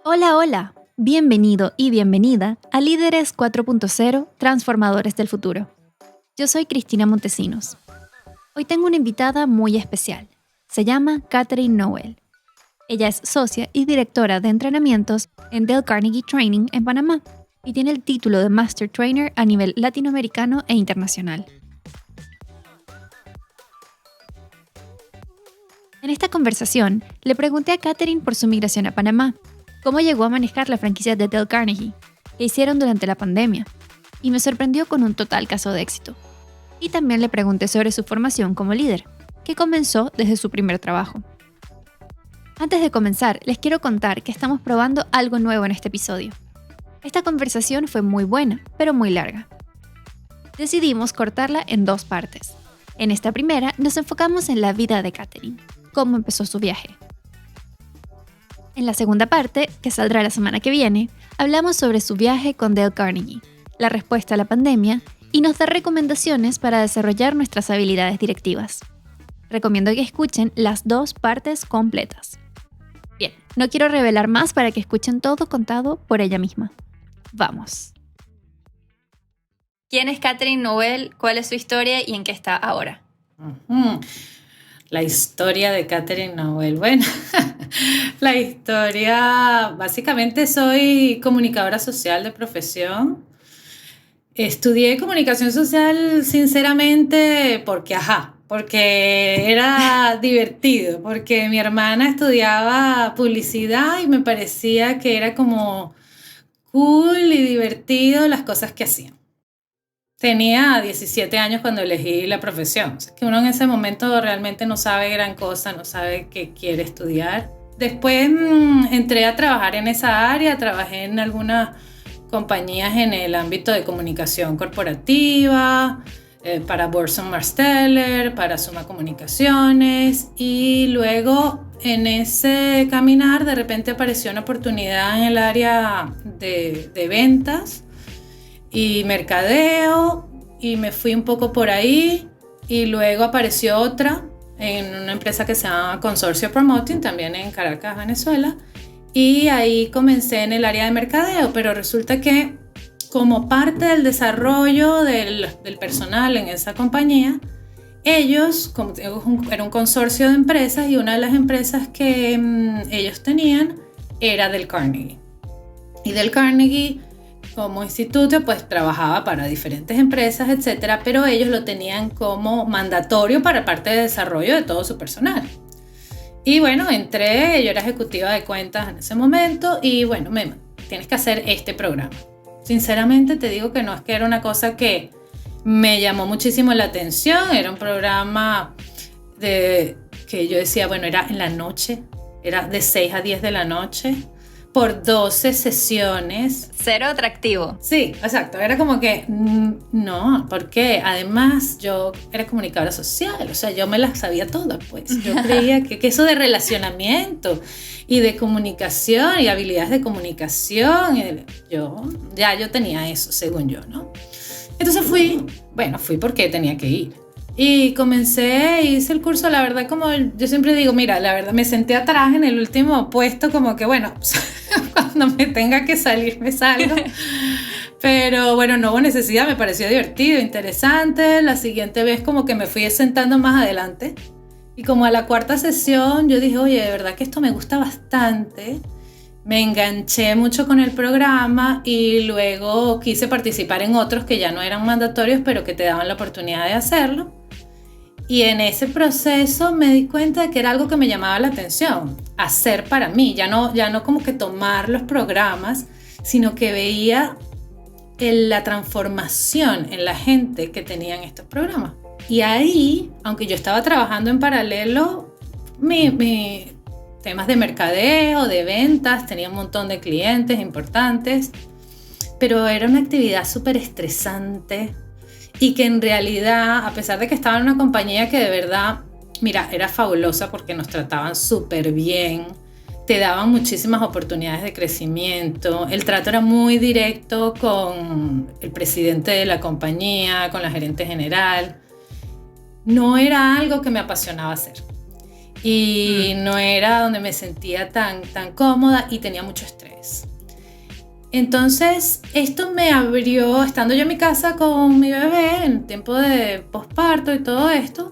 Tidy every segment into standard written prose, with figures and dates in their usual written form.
Hola, hola. Bienvenido y bienvenida a Líderes 4.0 Transformadores del Futuro. Yo soy Cristina Montesinos. Hoy tengo una invitada muy especial. Se llama Katherine Noel. Ella es socia y directora de entrenamientos en Dale Carnegie Training en Panamá y tiene el título de Master Trainer a nivel latinoamericano e internacional. En esta conversación, le pregunté a Katherine por su migración a Panamá, cómo llegó a manejar la franquicia de Dale Carnegie, qué hicieron durante la pandemia, y me sorprendió con un total caso de éxito. Y también le pregunté sobre su formación como líder, que comenzó desde su primer trabajo. Antes de comenzar, les quiero contar que estamos probando algo nuevo en este episodio. Esta conversación fue muy buena, pero muy larga. Decidimos cortarla en dos partes. En esta primera nos enfocamos en la vida de Katherine, cómo empezó su viaje. En la segunda parte, que saldrá la semana que viene, hablamos sobre su viaje con Dale Carnegie, la respuesta a la pandemia y nos da recomendaciones para desarrollar nuestras habilidades directivas. Recomiendo que escuchen las dos partes completas. Bien, no quiero revelar más para que escuchen todo contado por ella misma. ¡Vamos! ¿Quién es Katherine Noel? ¿Cuál es su historia y en qué está ahora? La historia de Katherine Noel. Bueno, la historia, básicamente soy comunicadora social de profesión. Estudié comunicación social sinceramente porque era divertido, porque mi hermana estudiaba publicidad y me parecía que era como cool y divertido las cosas que hacían. Tenía 17 años cuando elegí la profesión. O sea, que uno en ese momento realmente no sabe gran cosa, no sabe qué quiere estudiar. Después entré a trabajar en esa área, trabajé en algunas compañías en el ámbito de comunicación corporativa, para Burson Marsteller, para Suma Comunicaciones, y luego en ese caminar de repente apareció una oportunidad en el área de ventas y mercadeo, y me fui un poco por ahí, y luego apareció otra en una empresa que se llama Consorcio Promoting, también en Caracas, Venezuela, y ahí comencé en el área de mercadeo, pero resulta que como parte del desarrollo del personal en esa compañía, ellos, era un consorcio de empresas, y una de las empresas que ellos tenían era Dale Carnegie. Y Dale Carnegie como instituto pues trabajaba para diferentes empresas, etcétera, pero ellos lo tenían como mandatorio para parte de desarrollo de todo su personal. Y bueno, entré, yo era ejecutiva de cuentas en ese momento, y bueno, tienes que hacer este programa. Sinceramente te digo que no es que era una cosa que me llamó muchísimo la atención, era un programa que yo decía, bueno, era en la noche, era de 6 a 10 de la noche, por 12 sesiones. Cero atractivo. Sí, exacto. Era como que, no, porque además yo era comunicadora social, o sea, yo me las sabía todas, pues. Yo creía que eso de relacionamiento y de comunicación y habilidades de comunicación, yo tenía eso, según yo, ¿no? Entonces fui porque tenía que ir. Y hice el curso, la verdad, como yo siempre digo, mira, la verdad, me senté atrás en el último puesto, como que bueno, cuando me tenga que salir, me salgo. Pero bueno, no hubo necesidad, me pareció divertido, interesante. La siguiente vez como que me fui sentando más adelante. Y como a la cuarta sesión, yo dije, oye, de verdad que esto me gusta bastante. Me enganché mucho con el programa, y luego quise participar en otros que ya no eran mandatorios, pero que te daban la oportunidad de hacerlo. Y en ese proceso me di cuenta de que era algo que me llamaba la atención, hacer para mí, ya no como que tomar los programas, sino que veía la transformación en la gente que tenían estos programas. Y ahí, aunque yo estaba trabajando en paralelo, mi temas de mercadeo, de ventas, tenía un montón de clientes importantes, pero era una actividad súper estresante, y que en realidad, a pesar de que estaba en una compañía que de verdad, mira, era fabulosa porque nos trataban súper bien, te daban muchísimas oportunidades de crecimiento, el trato era muy directo con el presidente de la compañía, con la gerente general, no era algo que me apasionaba hacer. y no era donde me sentía tan cómoda y tenía mucho estrés. Entonces, esto me abrió, estando yo en mi casa con mi bebé, en tiempo de posparto y todo esto,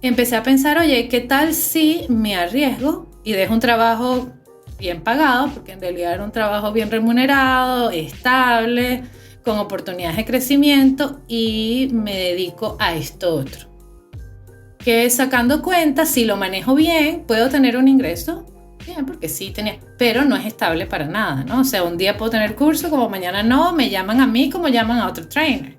empecé a pensar, oye, ¿qué tal si me arriesgo y dejo un trabajo bien pagado? Porque en realidad era un trabajo bien remunerado, estable, con oportunidades de crecimiento, y me dedico a esto otro. Que sacando cuentas, si lo manejo bien, puedo tener un ingreso. Bien, porque sí tenía, pero no es estable para nada, ¿no? O sea, un día puedo tener curso, como mañana no, me llaman a mí como llaman a otro trainer.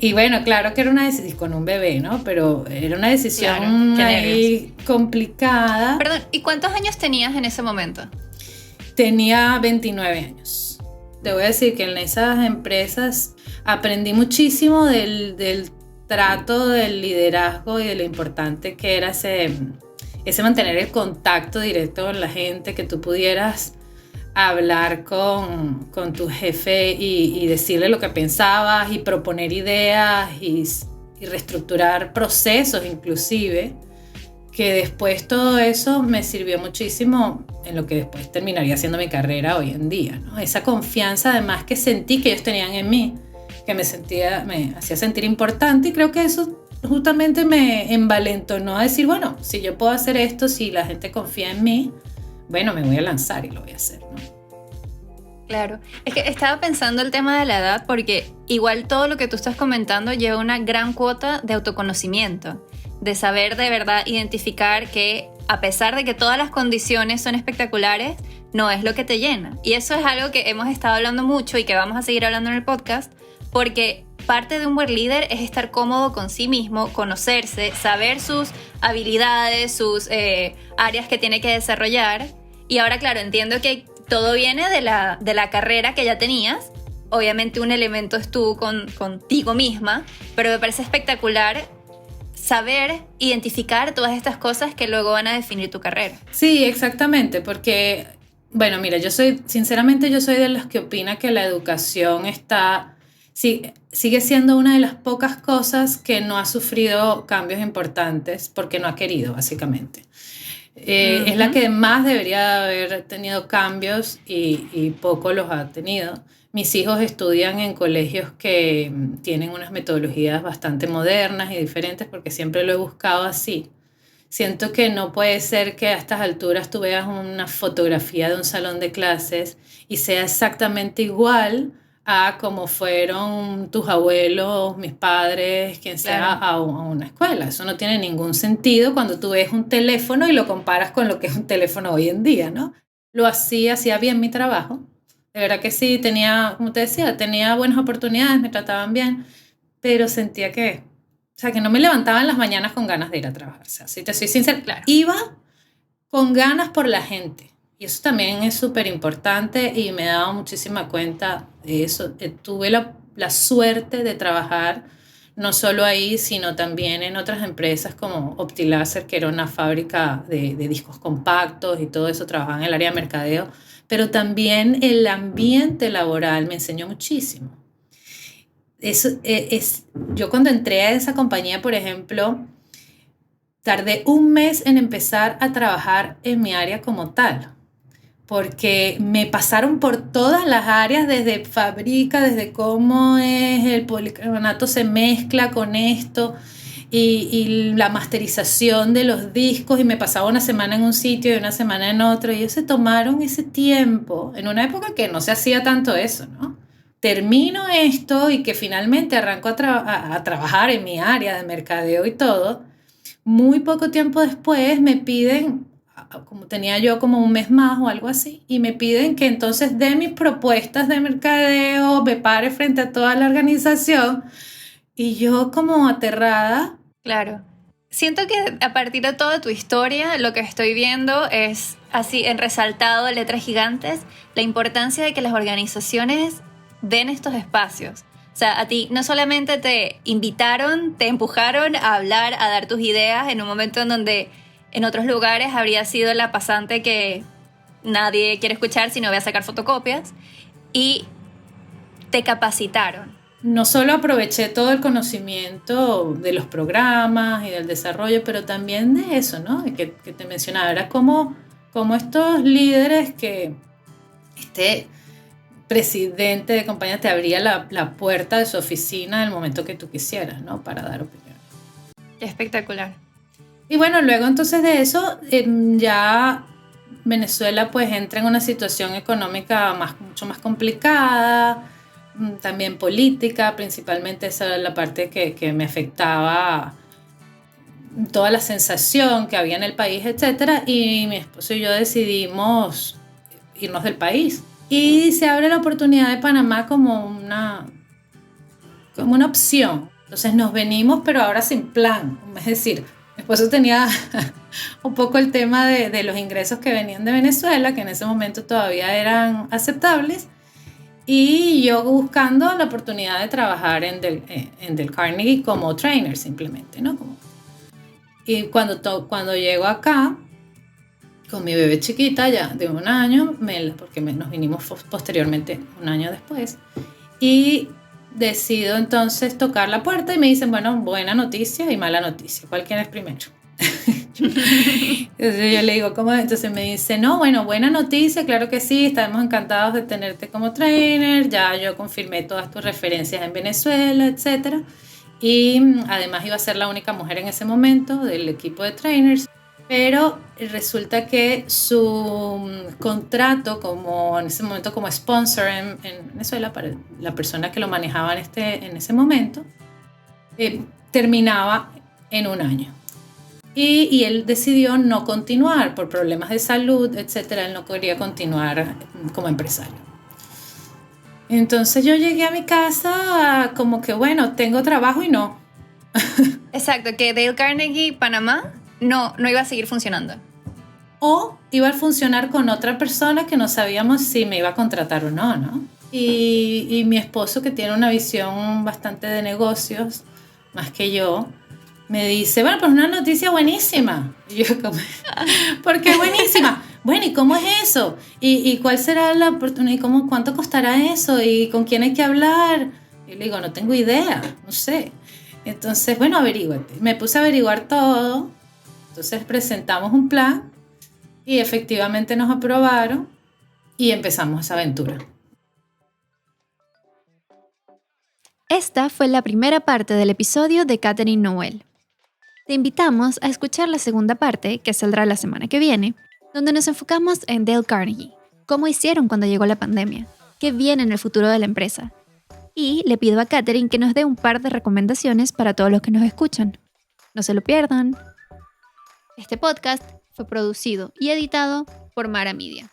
Y bueno, claro que era una decisión con un bebé, ¿no? Pero era una decisión ahí complicada. Perdón, ¿y cuántos años tenías en ese momento? Tenía 29 años. Te voy a decir que en esas empresas aprendí muchísimo del trato, del liderazgo y de lo importante que era ese mantener el contacto directo con la gente, que tú pudieras hablar con tu jefe y decirle lo que pensabas y proponer ideas y reestructurar procesos inclusive, que después todo eso me sirvió muchísimo en lo que después terminaría siendo mi carrera hoy en día, ¿no? Esa confianza además que sentí que ellos tenían en mí, que me hacía sentir importante, y creo que eso justamente me envalentonó a decir, bueno, si yo puedo hacer esto, si la gente confía en mí, bueno, me voy a lanzar y lo voy a hacer, ¿no? Claro, es que estaba pensando el tema de la edad porque igual todo lo que tú estás comentando lleva una gran cuota de autoconocimiento, de saber de verdad identificar que a pesar de que todas las condiciones son espectaculares, no es lo que te llena. Y eso es algo que hemos estado hablando mucho y que vamos a seguir hablando en el podcast, porque parte de un buen líder es estar cómodo con sí mismo, conocerse, saber sus habilidades, sus áreas que tiene que desarrollar. Y ahora, claro, entiendo que todo viene de la carrera que ya tenías. Obviamente un elemento es tú contigo misma, pero me parece espectacular saber identificar todas estas cosas que luego van a definir tu carrera. Sí, exactamente, porque, bueno, mira, sinceramente yo soy de las que opina que la educación sigue siendo una de las pocas cosas que no ha sufrido cambios importantes porque no ha querido, básicamente. Es la que más debería haber tenido cambios y poco los ha tenido. Mis hijos estudian en colegios que tienen unas metodologías bastante modernas y diferentes porque siempre lo he buscado así. Siento que no puede ser que a estas alturas tú veas una fotografía de un salón de clases y sea exactamente igual a como fueron tus abuelos, mis padres, quien sea, claro, a una escuela. Eso no tiene ningún sentido cuando tú ves un teléfono y lo comparas con lo que es un teléfono hoy en día, ¿no? Hacía bien mi trabajo. De verdad que sí, como te decía, tenía buenas oportunidades, me trataban bien, pero sentía que no me levantaba en las mañanas con ganas de ir a trabajar. O sea, si te soy sincera, claro, iba con ganas por la gente. Y eso también es súper importante y me he dado muchísima cuenta de eso. Tuve la suerte de trabajar no solo ahí, sino también en otras empresas como Optilaser, que era una fábrica de discos compactos y todo eso, trabajaba en el área de mercadeo, pero también el ambiente laboral me enseñó muchísimo. Yo cuando entré a esa compañía, por ejemplo, tardé un mes en empezar a trabajar en mi área como tal, porque me pasaron por todas las áreas, desde fábrica, desde cómo es el policarbonato se mezcla con esto y la masterización de los discos, y me pasaba una semana en un sitio y una semana en otro, y ellos se tomaron ese tiempo en una época que no se hacía tanto eso, ¿no? Termino esto y que finalmente arranco a trabajar en mi área de mercadeo y todo. Muy poco tiempo después me piden, como tenía yo como un mes más o algo así, y me piden que entonces dé mis propuestas de mercadeo, me pare frente a toda la organización, y yo como aterrada. Claro. Siento que a partir de toda tu historia, lo que estoy viendo es así en resaltado, letras gigantes, la importancia de que las organizaciones den estos espacios. O sea, a ti no solamente te invitaron, te empujaron a hablar, a dar tus ideas en un momento en donde en otros lugares habría sido la pasante que nadie quiere escuchar, sino voy a sacar fotocopias, y te capacitaron. no solo aproveché todo el conocimiento de los programas y del desarrollo, pero también de eso, ¿no? Que te mencionaba, era como estos líderes que este presidente de compañía te abría la puerta de su oficina en el momento que tú quisieras, ¿no? Para dar opinión. Espectacular. Y bueno, luego entonces de eso, ya Venezuela pues entra en una situación económica mucho más complicada, también política, principalmente esa era la parte que me afectaba, toda la sensación que había en el país, etc. Y mi esposo y yo decidimos irnos del país. Y se abre la oportunidad de Panamá como una opción. Entonces nos venimos, pero ahora sin plan. Es decir, mi esposo tenía un poco el tema de los ingresos que venían de Venezuela, que en ese momento todavía eran aceptables, y yo buscando la oportunidad de trabajar en Del Carnegie como trainer simplemente, ¿no? Y cuando llego acá, con mi bebé chiquita ya de 1 año, porque nos vinimos posteriormente 1 año después, y decido entonces tocar la puerta y me dicen, bueno, buena noticia y mala noticia, ¿cuál quieres primero? Entonces yo le digo, ¿cómo? Entonces me dice, no, bueno, buena noticia, claro que sí, estamos encantados de tenerte como trainer, ya yo confirmé todas tus referencias en Venezuela, etc. Y además iba a ser la única mujer en ese momento del equipo de trainers, pero resulta que su contrato en ese momento como sponsor en Venezuela, para la persona que lo manejaba en ese momento, terminaba en 1 año. Y él decidió no continuar por problemas de salud, etc. Él no quería continuar como empresario. Entonces yo llegué a mi casa como que, bueno, tengo trabajo y no. Exacto, que Dale Carnegie Panamá no iba a seguir funcionando. O iba a funcionar con otra persona que no sabíamos si me iba a contratar o no, ¿no? Y mi esposo, que tiene una visión bastante de negocios, más que yo, me dice, bueno, pues una noticia buenísima. Y yo como, ¿por qué buenísima? Bueno, ¿y cómo es eso? ¿Y cuál será la oportunidad? ¿Y cuánto costará eso? ¿Y con quién hay que hablar? Y le digo, no tengo idea, no sé. Entonces, bueno, averíguate. Me puse a averiguar todo. Entonces presentamos un plan y efectivamente nos aprobaron y empezamos esa aventura. Esta fue la primera parte del episodio de Catherine Noel. Te invitamos a escuchar la segunda parte, que saldrá la semana que viene, donde nos enfocamos en Dale Carnegie, cómo hicieron cuando llegó la pandemia, qué viene en el futuro de la empresa. Y le pido a Catherine que nos dé un par de recomendaciones para todos los que nos escuchan. No se lo pierdan. Este podcast fue producido y editado por Mara Media.